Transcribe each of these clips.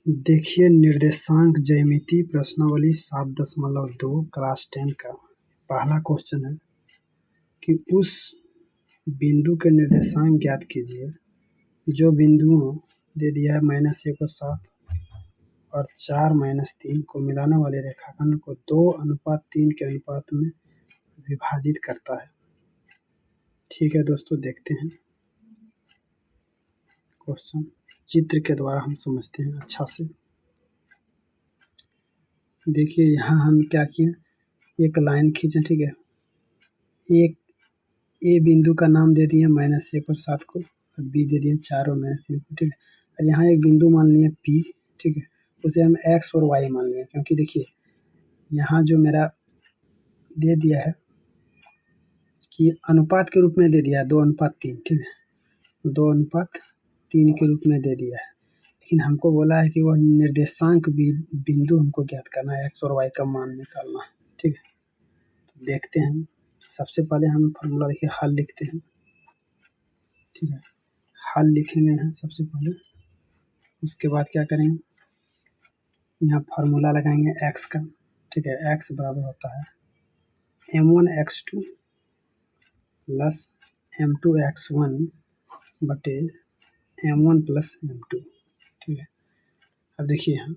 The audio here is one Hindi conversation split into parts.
देखिए निर्देशांक ज्यामिति प्रश्नावली 7.2 क्लास 10 का पहला क्वेश्चन है कि उस बिंदु के निर्देशांक ज्ञात कीजिए जो बिंदुओं दे दिया है -1 और 7 और 4-3 को मिलाने वाले रेखाखंड को 2:3 के अनुपात में विभाजित करता है। ठीक है दोस्तों, देखते हैं क्वेश्चन। चित्र के द्वारा हम समझते हैं अच्छा से। देखिए यहाँ हम क्या किए, एक लाइन खींचे, ठीक है। एक ए बिंदु का नाम दे दिए -1 और 7 को, और बी दे दिए 4 और -3 को, ठीक है। और यहाँ एक बिंदु मान लिए पी, ठीक है, उसे हम एक्स और वाई मान लिए, क्योंकि देखिए यहाँ जो मेरा दे दिया है कि अनुपात के रूप में दे दिया है 2:3, ठीक है, 2:3 के रूप में दे दिया है। लेकिन हमको बोला है कि वह निर्देशांक बिंदु हमको ज्ञात करना है, एक्स और वाई का मान निकालना है, ठीक है। तो देखते हैं, सबसे पहले हम फॉर्मूला देखिए हल लिखते हैं, ठीक है। हल लिखेंगे हैं सबसे पहले, उसके बाद क्या करेंगे, यहाँ फार्मूला लगाएंगे x का, ठीक है। x बराबर होता है m1x2 प्लस m2x1 बटे m1 प्लस m2, ठीक है। अब देखिए यहाँ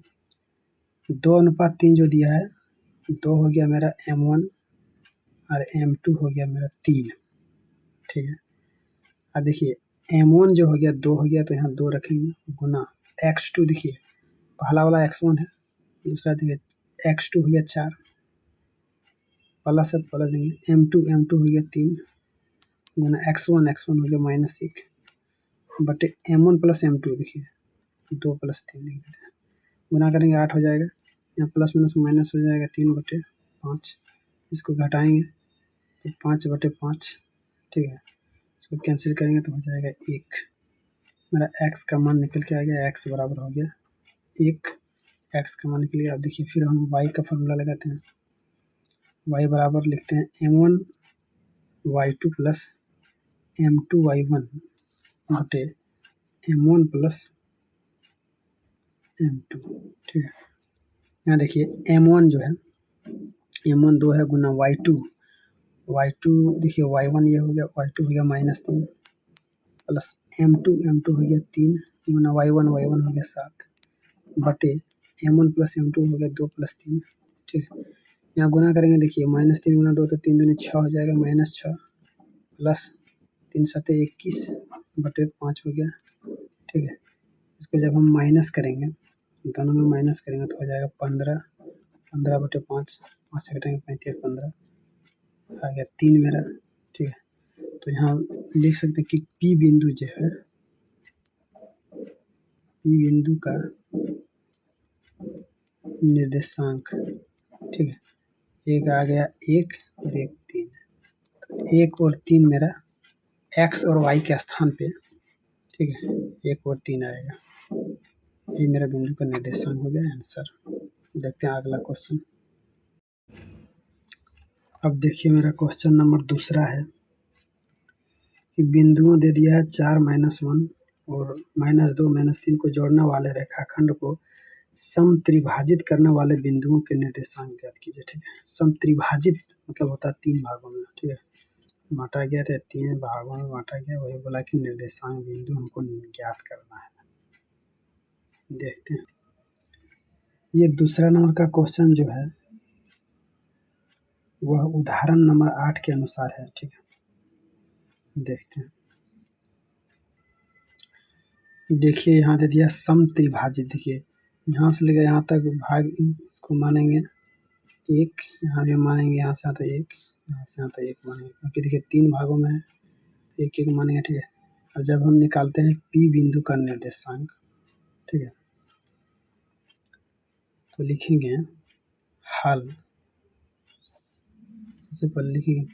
2:3 जो दिया है, 2 हो गया मेरा m1 और m2 हो गया मेरा 3, ठीक है। अब देखिए m1 जो हो गया 2 हो गया, तो यहाँ 2 रखेंगे गुना x2, देखिए पहला वाला x1 है, दूसरा देखिए x2 हो गया 4, प्लस है प्लस देंगे m2 हो गया 3 गुना x1 हो गया -1 बटे m1 प्लस m2, देखिए 2 प्लस 3 लिख देते हैं, गुना करेंगे 8 हो जाएगा, यहाँ प्लस माइनस माइनस हो जाएगा 3/5, इसको घटाएंगे तो 5/5, ठीक है। इसको कैंसिल करेंगे तो हो जाएगा 1। मेरा x का मान निकल के आ गया, x बराबर हो गया 1, x का मान निकल गया। अब देखिए फिर हम y का फॉर्मूला लगाते हैं, y बराबर लिखते हैं m1y2 प्लस m2y1 बटे m1 प्लस m2, ठीक है। यहाँ देखिए m1 जो है, m1 2 है गुना y2 देखिए y1 ये हो गया, y2 हो गया -3 प्लस m2 हो गया 3 गुना y1 हो गया 7 बटे m1 प्लस m2 हो गया 2 प्लस 3, ठीक है। यहाँ गुना करेंगे, देखिए -3 गुना 2 तो 3 दूनी 6 हो जाएगा, -6 प्लस 3 7 21 बटे 5 हो गया, ठीक है। इसको जब हम माइनस करेंगे, दोनों में माइनस करेंगे तो हो जाएगा 15 बटे 5, 5 से घटाएंगे 35 15 आ गया 3 मेरा, ठीक है। तो यहाँ लिख सकते हैं कि P बिंदु जो है, P बिंदु का निर्देशांक, ठीक है, एक आ गया 1 और एक 3, तो 1 और 3 मेरा x और y के स्थान पे, ठीक है, 1 और 3 आएगा। ये मेरा बिंदु का निर्देशांक हो गया आंसर। देखते हैं अगला क्वेश्चन। अब देखिए मेरा क्वेश्चन नंबर दूसरा है कि बिंदुओं दे दिया है 4 -1 और -2 -3 को जोड़ने वाले रेखाखंड को समत्रिभाजित करने वाले बिंदुओं के निर्देशांक ज्ञात कीजिए, ठीक है। समत्रिभाजित मतलब होता है 3 भागों में, ठीक है, बांटा गया था 3 भागों में बांटा गया, वही बोला कि निर्देशांक बिंदु हमको ज्ञात करना है। देखते हैं, ये दूसरा नंबर का क्वेश्चन जो है वह उदाहरण नंबर 8 के अनुसार है, ठीक है। देखते हैं, देखिए यहाँ दे दिया समत्रिभाजित, देखिए यहाँ से लेकर यहाँ तक भाग, इसको मानेंगे 1, यहाँ भी मानेंगे, यहाँ से आता 1, यहाँ से आता 1 मानेंगे, क्योंकि देखिए 3 भागों में है, 1 मानेंगे, ठीक है। और जब हम निकालते हैं P बिंदु का निर्देशांक, ठीक है, तो लिखेंगे हल, सबसे पहले लिखेंगे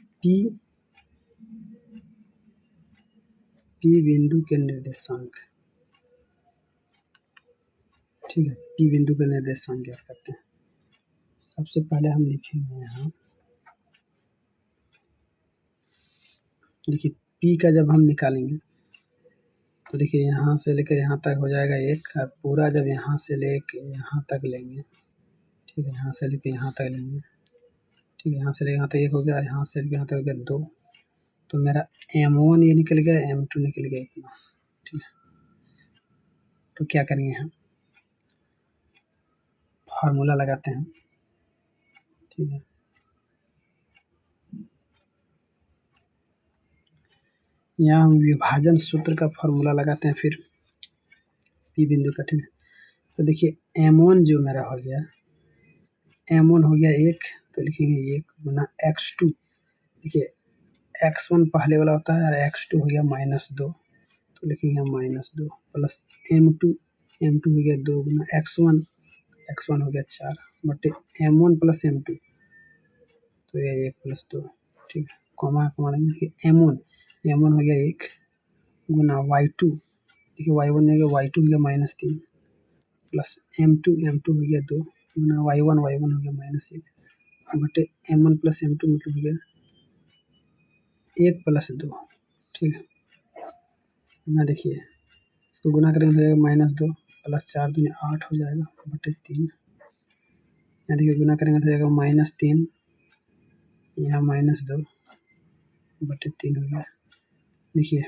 P बिंदु के निर्देशांक, ठीक है, P बिंदु का निर्देशांक ज्ञात करते हैं। सबसे पहले हम लिखेंगे यहाँ, देखिए P का जब हम निकालेंगे तो देखिए यहाँ से लेकर यहाँ तक हो जाएगा एक, और पूरा जब यहाँ से लेके यहाँ तक लेंगे, ठीक है, यहाँ से लेके यहाँ तक लेंगे, ठीक है, यहाँ से लेके यहाँ तक एक हो गया, यहाँ से लेके यहाँ तक हो गया दो, तो मेरा M1 ये निकल गया, M2 निकल गया इतना, ठीक है। तो क्या करेंगे हम, फार्मूला लगाते हैं, ठीक है। यहाँ हम विभाजन सूत्र का फार्मूला लगाते हैं, फिर पी बिंदु का, ठीक है। तो देखिए M1 जो मेरा हो गया, M1 हो गया एक, तो लिखेंगे एक गुना x2, देखिए x1 पहले वाला होता है और x2 हो गया -2, तो लिखेंगे -2 प्लस M2 हो गया 2 गुना x1 हो गया 4 बटे M1 प्लस M2, तो ये 1 प्लस 2, ठीक है, कॉमा लेंगे, M1 हो गया 1 गुना y2, देखिए y1 हो गया, y2 हो गया -3 प्लस M2 हो गया 2 गुना y1 हो गया -1 बटे M1 प्लस M2 मतलब हो गया 1 प्लस 2, ठीक है। ना देखिए इसको गुना करेंगे तो जाएगा -2 प्लस 4 दूनी 8 हो जाएगा बटे 3, यहाँ देखिए गुना करेंगे तो जाएगा -3, यहाँ -2 बटे 3 हो गया। देखिए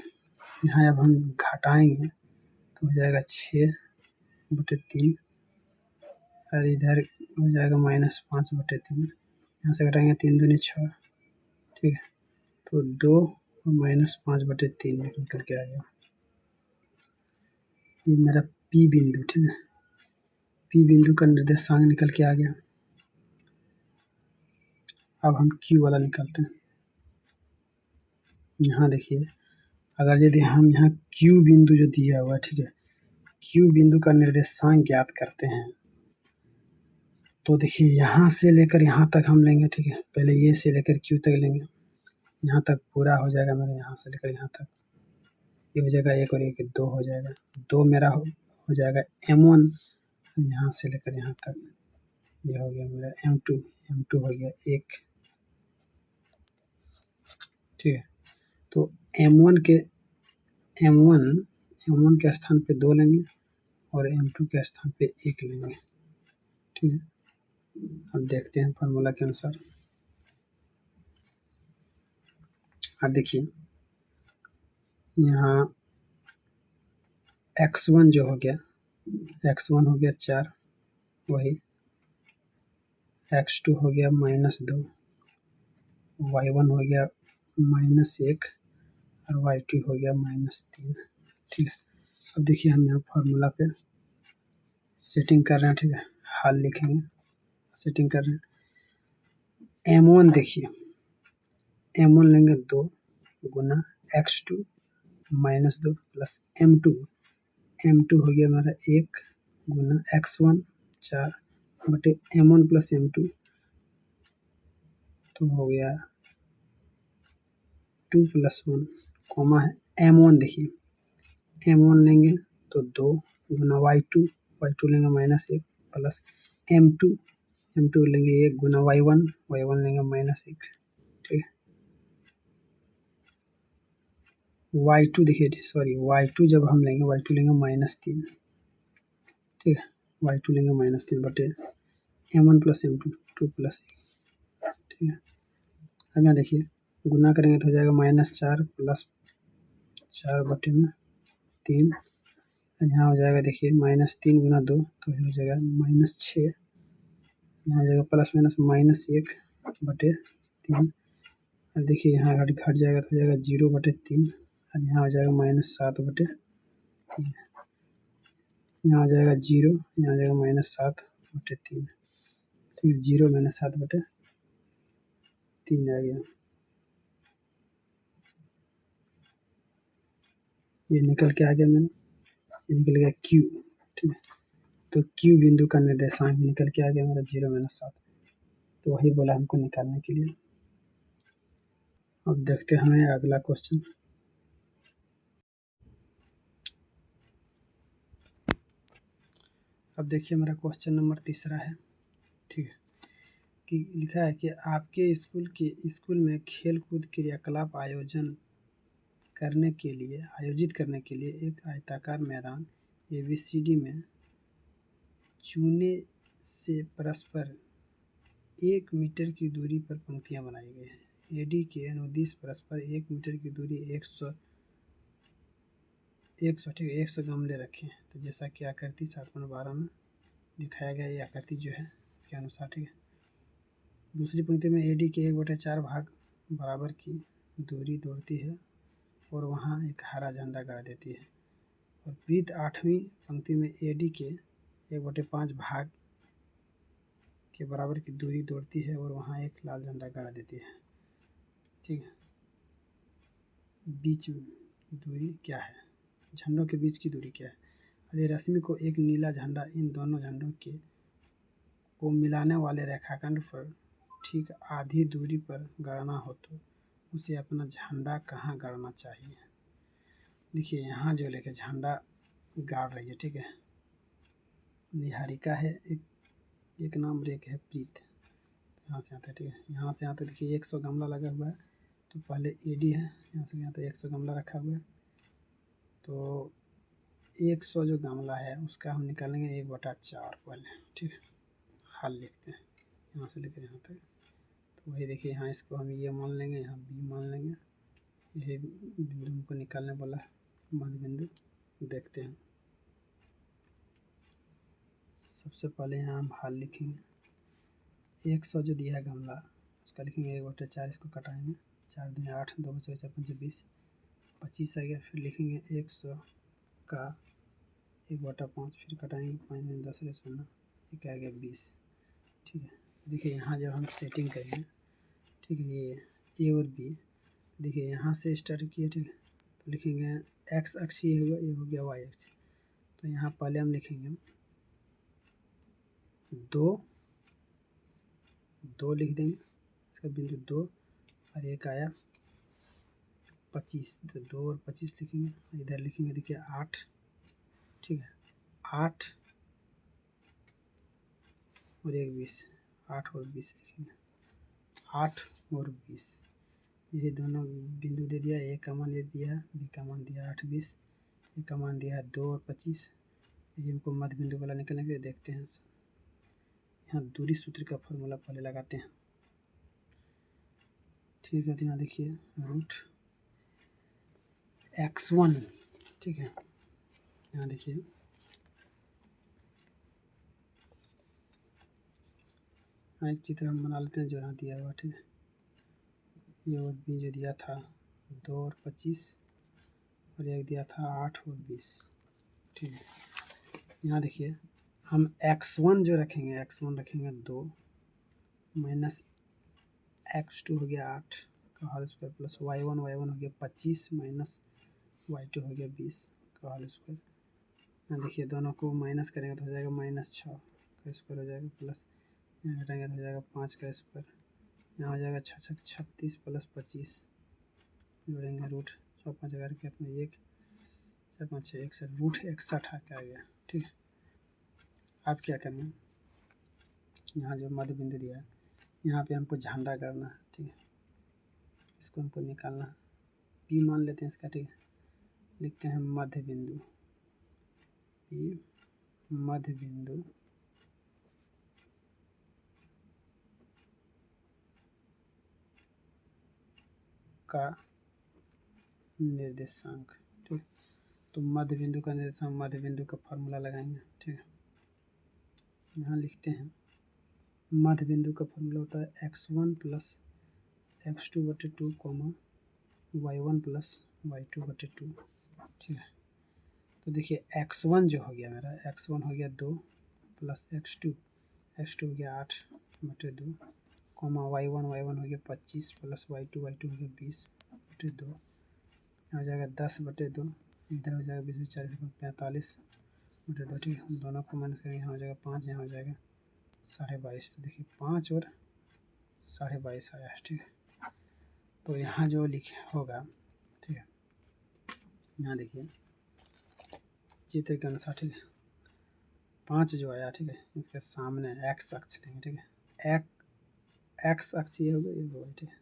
यहाँ अब हम घटाएंगे तो हो जाएगा 6 बटे 3, और इधर हो जाएगा -5 बटे 3, यहाँ से घटाएंगे 3 दूनी 6, ठीक है, तो 2 और -5 बटे 3 निकल के आ गया। ये मेरा पी बिंदु, ठीक है, पी बिंदु का निर्देशांक निकल के आ गया। अब हम क्यू वाला निकालते हैं। यहाँ देखिए अगर यदि हम यहाँ क्यू बिंदु जो दिया हुआ है, ठीक है, क्यू बिंदु का निर्देशांक ज्ञात करते हैं, तो देखिए यहाँ से लेकर यहाँ तक हम लेंगे, ठीक है, पहले ये से लेकर क्यू तक लेंगे, यहाँ तक पूरा हो जाएगा मेरा, यहाँ से लेकर यहाँ तक ये हो जाएगा 1 और 1 2 हो जाएगा, 2 मेरा हो जाएगा M1, यहाँ से लेकर यहाँ तक ये हो गया मेरा M2 हो गया 1, ठीक है। तो M1 के स्थान पे 2 लेंगे और M2 के स्थान पे 1 लेंगे, ठीक है। अब देखते हैं फार्मूला के अनुसार। अब देखिए यहाँ x1 जो हो गया, x1 हो गया 4, वही x2 हो गया -2, y1 हो गया -1 और y2 हो गया -3, ठीक है। अब देखिए हम यहाँ फार्मूला पे सेटिंग कर रहे हैं, ठीक है, हल लिखेंगे, सेटिंग कर रहे हैं। M1 देखिए M1 लेंगे 2 गुना x2 -2 प्लस M2 हो गया हमारा 1 गुना x1 4 बटे M1 प्लस M2, तो हो गया 2 + 1 कॉमा है M1, देखिए M1 लेंगे तो 2 गुना y2 लेंगे -1 प्लस M2 लेंगे 1 गुना y1 लेंगे -1, ठीक है। y2 देखिए सॉरी y2 जब हम लेंगे y2 लेंगे -3, ठीक है, y2 लेंगे -3 बटे M1 प्लस M2 2 + 1, ठीक है। अब यहाँ देखिए गुना करेंगे तो हो जाएगा -4 प्लस 4 बटे में 3, यहाँ हो जाएगा देखिए -3 गुना 2 तो हो जाएगा -6, यहाँ हो जाएगा प्लस माइनस -1 बटे 3, और देखिए यहाँ घट जाएगा तो हो जाएगा 0 बटे 3, और यहाँ हो जाएगा -7 बटे 3, यहाँ आ जाएगा 0, यहाँ आ जाएगा -7 बटे 3, ठीक है, 0 -7 बटे 3 आ गया। ये निकल के आ गया मेरा, ये निकल गया क्यू, ठीक है। तो क्यू बिंदु का निर्देशांक निकल के आ गया मेरा 0 - 7, तो वही बोला हमको निकालने के लिए। अब देखते हैं अगला क्वेश्चन। अब देखिए मेरा क्वेश्चन नंबर 3 है, ठीक है, कि लिखा है कि आपके स्कूल में खेल कूद क्रियाकलाप आयोजन आयोजित करने के लिए एक आयताकार मैदान ABCD में चूने से परस्पर 1 मीटर की दूरी पर पंक्तियां बनाई गई हैं। AD के अनुदिश परस्पर 1 मीटर की दूरी 100 गमले रखे हैं। तो जैसा कि आकृति 7.12 में दिखाया गया, ये आकृति जो है इसके अनुसार, ठीक है। दूसरी पंक्ति में AD के 1/4 भाग बराबर की दूरी दौड़ती है और वहाँ एक हरा झंडा गाड़ देती है। और वृत्त 8वीं पंक्ति में AD के 1/5 भाग के बराबर की दूरी दौड़ती है और वहाँ एक लाल झंडा गाड़ देती है, ठीक है। बीच में दूरी क्या है, झंडों के बीच की दूरी क्या है? यदि रश्मि को एक नीला झंडा इन दोनों झंडों को मिलाने वाले रेखाखंड पर ठीक आधी दूरी पर गाड़ना हो तो उसे अपना झंडा कहाँ गाड़ना चाहिए? देखिए यहाँ जो लेके झंडा गाड़ रही है, ठीक है, निहारिका है, एक नाम रेख है प्रीत, यहाँ से आता है, ठीक है। यहाँ से आता है, देखिए 100 गमला लगा हुआ है, तो पहले AD है, यहाँ से यहाँ तक 100 गमला रखा हुआ है, तो 100 जो गमला है उसका हम निकालेंगे 1/4 पहले, ठीक है। हल लिखते हैं, यहाँ से लेकर यहाँ तक, तो वही देखिए यहाँ इसको हम ये मान लेंगे, यहाँ B मान लेंगे, यही बिंदु हमको निकालने वाला है, मध्य बिंदु। देखते हैं, सबसे पहले यहाँ हम हल लिखेंगे। 100 जो दिया है गमला उसका लिखेंगे 1/4, इसको कटाएंगे, 4 दूनी 8, 2 बचे 4 5 20, 25 आ गया। फिर लिखेंगे 100 का 1/5, फिर कटाएंगे, 5 दूनी 10 16, एक आ गया 20, ठीक है। देखिए यहाँ जब हम सेटिंग करेंगे, ठीक है, ये A और B, देखिए यहाँ से स्टार्ट किए, ठीक है, तो लिखेंगे x अक्ष ये हुआ, ये हो गया y अक्ष, तो यहाँ पहले हम लिखेंगे 2 लिख देंगे, इसका बिंदु 2, और एक आया 25, तो 2 और 25 लिखेंगे, इधर लिखेंगे देखिए 8, ठीक है, 8 और एक 20, 8 और 20 लिखेंगे, 8 और 20, ये दोनों बिंदु दे दिया। A का मान ये दिया, B का मान दिया 8 20, A का मान दिया 2 और 25, ये हमको मध्य बिंदु वाला निकलने के लिए देखते हैं। यहाँ दूरी सूत्र का फॉर्मूला पहले लगाते हैं, ठीक है। तो यहाँ देखिए √x1, ठीक है, यहाँ देखिए एक चित्र हम बना लेते हैं जो यहाँ दिया हुआ, ठीक है। ये और B जो दिया था 2 और 25, और एक दिया था 8 और 20, ठीक है। यहाँ देखिए हम x1 जो रखेंगे, x1 रखेंगे 2 माइनस x2 हो गया 8 का होल स्क्वायर, प्लस y1 हो गया 25 माइनस y2 हो गया 20 का होल स्क्वायर। यहाँ देखिए दोनों को माइनस करेंगे तो हो जाएगा -6 का स्क्वायर हो जाएगा, प्लस यहाँ घटाएंगे तो हो जाएगा 5 का स्क्वायर, यहाँ हो जाएगा 6 36 प्लस 25, जोड़ेंगे √6 5 हज़ार के अपने 1 4 5 6 61, √61 आ गया, ठीक है। अब क्या करना है, यहाँ जो मध्य बिंदु दिया है यहाँ पे हमको झंडा करना है, ठीक है, इसको हमको निकालना है। P मान लेते हैं इसका, ठीक है, लिखते हैं मध्य बिंदु, P मध्य बिंदु का निर्देशांक, ठीक, तो मध्य बिंदु का निर्देशांक, मध्य बिंदु का फॉर्मूला लगाएंगे, ठीक है। यहाँ लिखते हैं मध्य बिंदु का फॉर्मूला होता है x1 plus x2/2 y1 plus y2/2, ठीक है। तो देखिए x1 जो हो गया मेरा, x1 हो गया 2 प्लस x2 हो गया 8/2, y1 हो गया 25 प्लस y2 हो गया 20/2, हो जाएगा 10/2, इधर हो जाएगा 20 40 45/2, ठीक है। दोनों को माइनस करेंगे, यहाँ हो जाएगा 5, यहाँ हो जाएगा 22.5, तो देखिए 5 और 22.5 आया है, ठीक है। तो यहाँ जो लिखे होगा, ठीक है, यहाँ देखिए चित्र के अनुसार, ठीक है, 5 जो आया, ठीक है, इसके सामने x अक्ष लेंगे, ठीक है, x अक्ष ये होगा, ये होगा, ठीक है,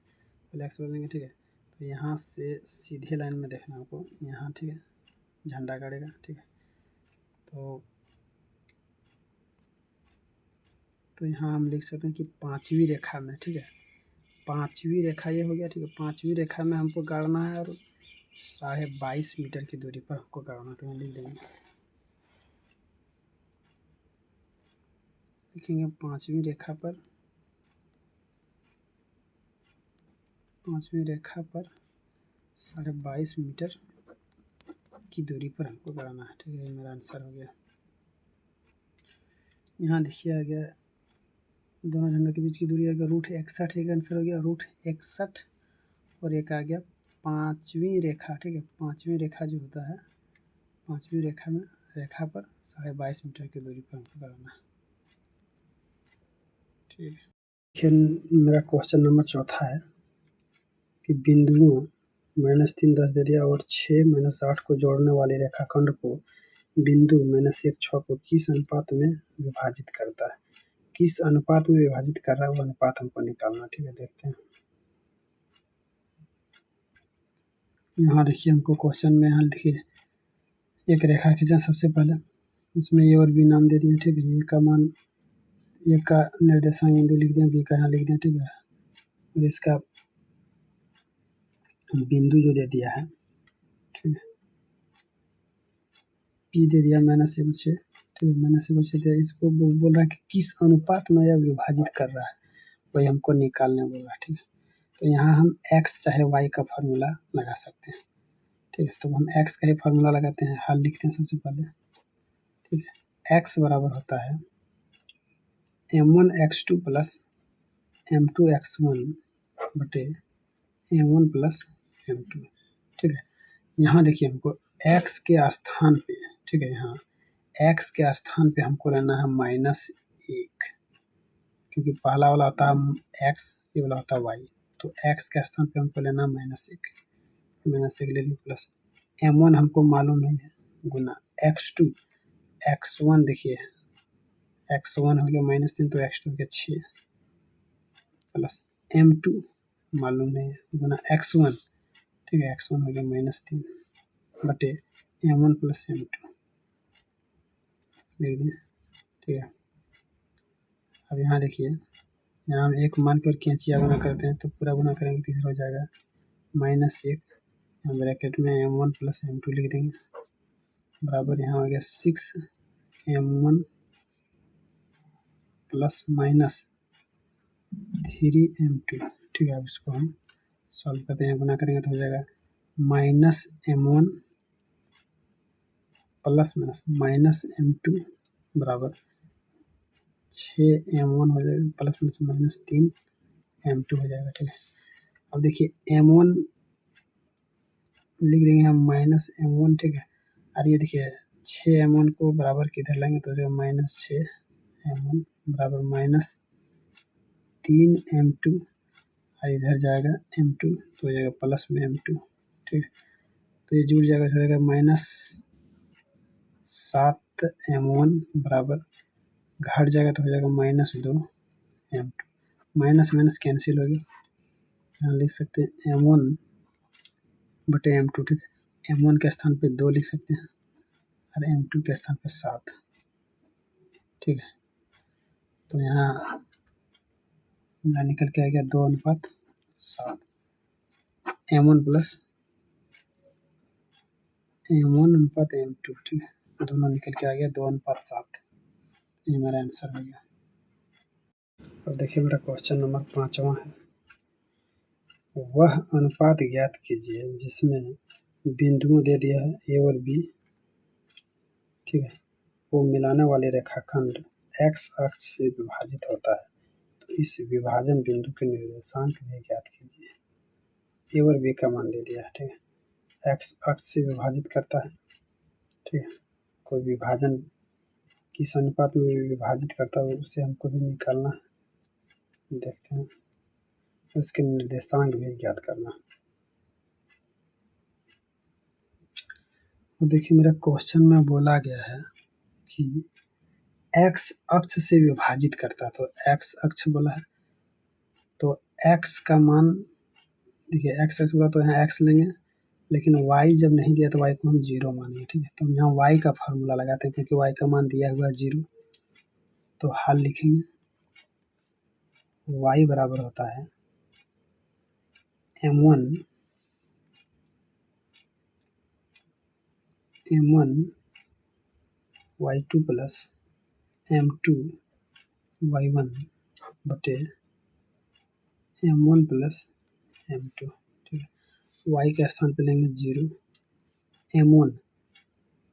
पहले x लेंगे, ठीक है। तो यहाँ से सीधे लाइन में देखना आपको, यहाँ ठीक है, झंडा गाड़ेगा, ठीक है। तो यहाँ हम लिख सकते हैं कि 5वीं रेखा में, ठीक है, 5वीं रेखा ये हो गया, ठीक है। 5वीं रेखा में हमको गाड़ना है और 22.5 मीटर की दूरी पर हमको गाड़ना है। तो लिख देंगे, लिखेंगे 5वीं रेखा पर, 5वीं रेखा पर 22.5 मीटर की दूरी पर हमको गाड़ना है, ठीक है। ये मेरा आंसर हो गया। यहाँ देखिए आ गया, दोनों झंडों के बीच की दूरी आ गया √61, एक आंसर हो गया √61। और एक आ गया 5वीं रेखा, ठीक है। 5वीं रेखा जो होता है, 5वीं रेखा में रेखा पर 22.5 मीटर की दूरी पर हमको गाड़ना है, ठीक है। फिर मेरा क्वेश्चन नंबर 4 है कि बिंदुओं -3 10 दे दिया और 6 -8 को जोड़ने वाले रेखाखंड को बिंदु -1 6 को किस अनुपात में विभाजित करता है। किस अनुपात में विभाजित कर रहा है वो अनुपात हमको निकालना, ठीक है। देखते हैं, यहाँ देखिए हमको क्वेश्चन में, यहाँ देखिए एक रेखा खींचा सबसे पहले, उसमें ए और बी नाम दे दिए, ठीक है। ए का मान, ए का निर्देशांक बिंदु लिख दिया, बी का यहाँ लिख दिया, ठीक है। और इसका बिंदु जो दे दिया है, ठीक है, पी दे दिया -1/6, ठीक है, -1/6 दिया। इसको बोल रहा है कि किस अनुपात में यह विभाजित कर रहा है, वही हमको निकालने बोल रहा है, ठीक है। तो यहाँ हम x चाहे y का फार्मूला लगा सकते हैं, ठीक है। तो हम x का ही फार्मूला लगाते हैं, हल लिखते हैं सबसे पहले, ठीक है। x बराबर होता है m1x2 + m2x1 बटे m1 + m2, ठीक है। यहाँ देखिए हमको x के स्थान पे, ठीक है, यहाँ x के स्थान पे हमको लेना है -1, क्योंकि पहला वाला होता है x, ये वाला होता है y। तो x के स्थान पे हमको लेना है -1 ले ली, प्लस m1 हमको मालूम नहीं है, गुना x2, x1 देखिए x1 हो गया -3, तो x2 हो गया 6, प्लस m2 मालूम नहीं है, गुना x1, ठीक है, x1 हो गया -3 बटे m1 + m2 लिख दिए, ठीक है। अब यहाँ देखिए, यहाँ हम एक मान के और कैंचिया गुना करते हैं, तो पूरा गुना करेंगे तो इधर हो जाएगा -1, यहाँ ब्रैकेट में m1 + m2 लिख देंगे, बराबर यहाँ हो गया 6m1 ± 3m2, ठीक है। अब इसको हम सॉल्व करते हैं, गुना करेंगे तो हो जाएगा -m1 ± -m2 बराबर 6m1 हो जाएगा, ± -3m2 हो जाएगा, ठीक है। अब देखिए m1 लिख देंगे हम -m1, ठीक है। और ये देखिए 6m1 को बराबर किधर लाएंगे तो हो जाएगा -6m1 बराबर -3m2, और इधर जाएगा m2 तो हो जाएगा प्लस में m2, ठीक है। तो ये जुड़ जाएगा, हो जाएगा -7m1 बराबर, घट जाएगा तो हो जाएगा -2m2, माइनस माइनस कैंसिल हो गया। यहाँ लिख सकते हैं m1 बटे m2, ठीक है। m1 के स्थान पे 2 लिख सकते हैं और m2 के स्थान पे 7, ठीक है। तो यहाँ निकल के आ गया 2:7, m1 + m2, ठीक है। दोनों निकल के आ गया 2:7, ये मेरा आंसर हो गया। अब देखिए मेरा क्वेश्चन नंबर 5वां है, वह अनुपात ज्ञात कीजिए जिसमें बिंदुओं दे दिया है ए और बी, ठीक है, वो मिलाने वाले रेखाखंड x अक्ष से विभाजित होता है। तो इस विभाजन बिंदु के निर्देशांक भी ज्ञात कीजिए। ए और बी का मान दे दिया है, ठीक है, x अक्ष से विभाजित करता है, ठीक है। कोई विभाजन किस अनुपात में विभाजित करता है उसे हमको भी निकालना है, देखते हैं। उसके निर्देशांक भी ज्ञात करना। तो देखिए मेरा क्वेश्चन में बोला गया है कि x अक्ष से विभाजित करता है, तो x अक्ष बोला है, तो x का मान देखिए एक्स एक्स हुआ तो यहाँ एक्स लेंगे, लेकिन वाई जब नहीं दिया तो वाई को हम 0 मानेंगे, ठीक है। तो हम यहाँ वाई का फार्मूला लगाते हैं क्योंकि वाई का मान दिया हुआ है 0। तो हल लिखेंगे, वाई बराबर होता है m1 y2 plus m2 y1 बटे m1 प्लस m2, ठीक है। y के स्थान पे लेंगे 0, m1,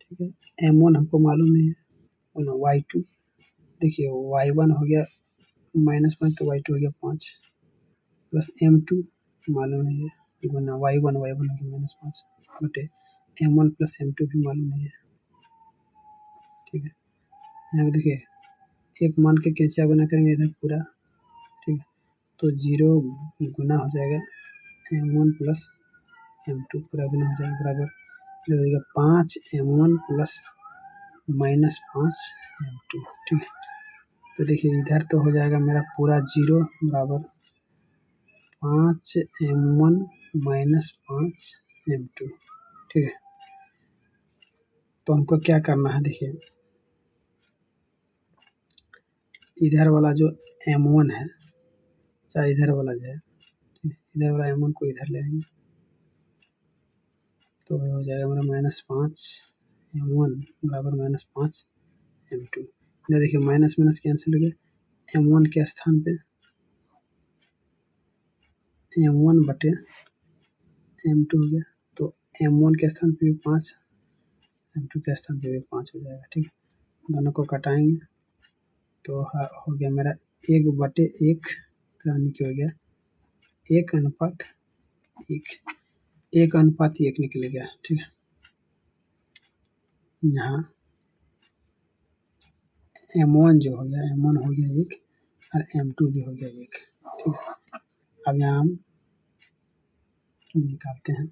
ठीक है। m1 हमको मालूम नहीं है ना, y2 देखिए y1 हो गया -5 तो y2 हो गया 5 प्लस m2 मालूम नहीं है गुना y1 हो गया -5 बटे m1 प्लस m2 भी मालूम नहीं है, ठीक है। यहाँ देखिए एक मान के कैंसिया गुना करेंगे इधर पूरा, ठीक है। तो 0 गुना हो जाएगा m1 प्लस m2 पूरा गुना हो जाएगा बराबर हो जाएगा 5 m1 प्लस -5 m2, ठीक है। तो देखिए इधर तो हो जाएगा मेरा पूरा 0 बराबर 5 m1 माइनस 5 m2, ठीक है। तो हमको क्या करना है, देखिए इधर वाला जो m1 है, चाहे इधर वाला जाए, इधर वाला m1 को इधर ले आएंगे तो हो जाएगा मेरा -5 m1 बराबर -5 m2। इधर देखिए माइनस माइनस कैंसिल हो गया, m1 के स्थान पे m1 बटे m2 हो गया, तो m1 के स्थान पे भी 5, m2 के स्थान पे भी 5 हो जाएगा, ठीक है। दोनों को कटाएंगे तो हो गया मेरा 1/1 यानी कि हो गया 1:1, 1:1 निकल गया, ठीक है। यहाँ m1 जो हो गया m1 हो गया 1 और m2 भी हो गया 1, ठीक है। अब यहाँ हम निकालते हैं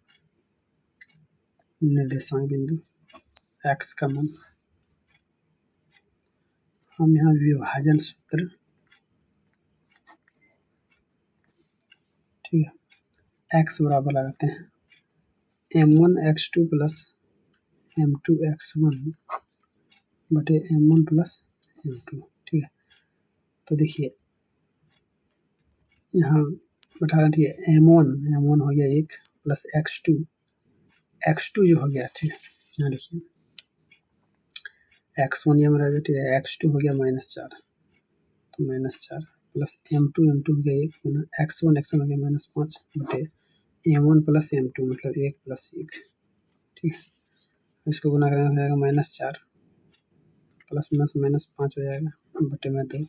निर्देशांक बिंदु x का मान। हम यहाँ विभाजन सूत्र, ठीक है, x बराबर लगाते हैं m1 x2 plus m2 x1 बटे m1 प्लस m2, ठीक है। तो देखिए यहाँ बैठा रहा, ठीक है, m1 हो गया 1 प्लस x2 जो हो गया, ठीक है। यहाँ देखिए x1 ये मेरा, ठीक है, x2 हो गया -4 तो -4 प्लस m2 हो गया 1 गुना x1 हो गया -5 बटे m1 प्लस m2 मतलब 1 प्लस 1, ठीक है। इसको गुना करेंगे हो जाएगा -4 प्लस -5 हो जाएगा बटे में 2,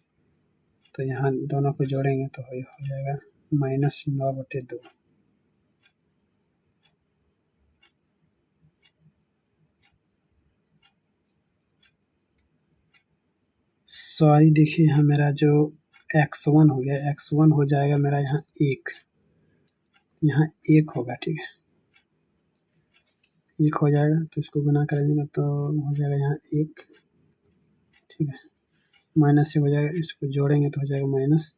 तो यहाँ दोनों को जोड़ेंगे तो हो जाएगा -9/2। सॉरी देखिए यहाँ मेरा जो x1 हो गया, x1 हो जाएगा मेरा यहाँ 1 होगा, ठीक है, 1 हो जाएगा तो इसको गुना करेंगे तो हो जाएगा यहाँ 1, ठीक है, माइनस से हो जाएगा, इसको जोड़ेंगे तो हो जाएगा माइनस,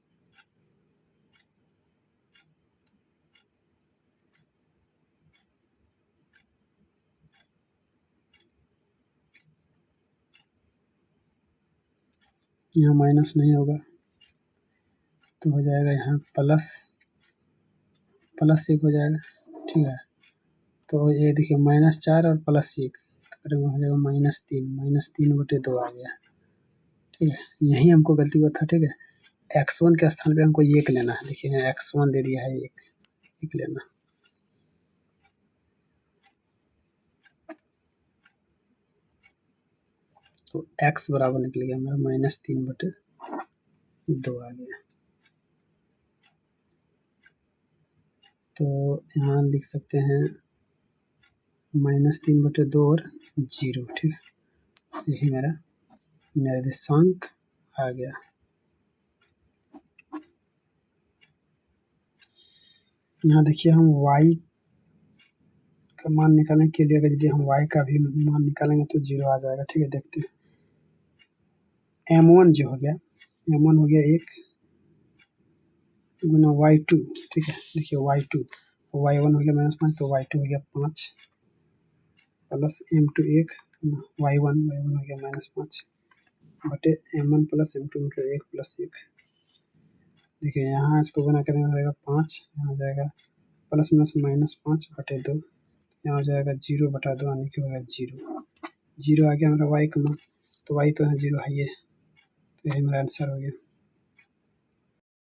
यहाँ माइनस नहीं होगा तो हो जाएगा यहाँ प्लस 1 हो जाएगा, ठीक है। तो ये देखिए -4 और +1 करेंगे हो जाएगा -3/2 आ गया, ठीक है। यही हमको गलती हुआ था, ठीक है। x1 के स्थान पे हमको 1 लेना है, देखिए यहाँ x1 दे दिया है 1 लेना, तो x बराबर निकल गया हमारा -3/2 आ गया। तो यहाँ लिख सकते हैं -3/2 और 0, ठीक है। यही मेरा निर्देशांक आ गया। यहाँ देखिए हम y का मान निकालने के लिए अगर यदि हम y का भी मान निकालेंगे तो 0 आ जाएगा, ठीक है। देखते हैं m1 जो हो गया, m1 हो गया 1 गुना y2, ठीक है। देखिए y1 हो गया -5, तो y2 हो गया 5 प्लस m2 1 y1 हो गया -5 बटे m1 प्लस m2 मतलब 1 प्लस 1। देखिए यहाँ इसको गुना करेंगे हो जाएगा 5, यहाँ हो जाएगा प्लस माइनस -5 बटे 2, यहाँ हो जाएगा 0 बटा 2 यानी कि होगा 0 आ गया हमारा y का मान। तो y तो है 0 है ये, तो यही मेरा आंसर हो गया।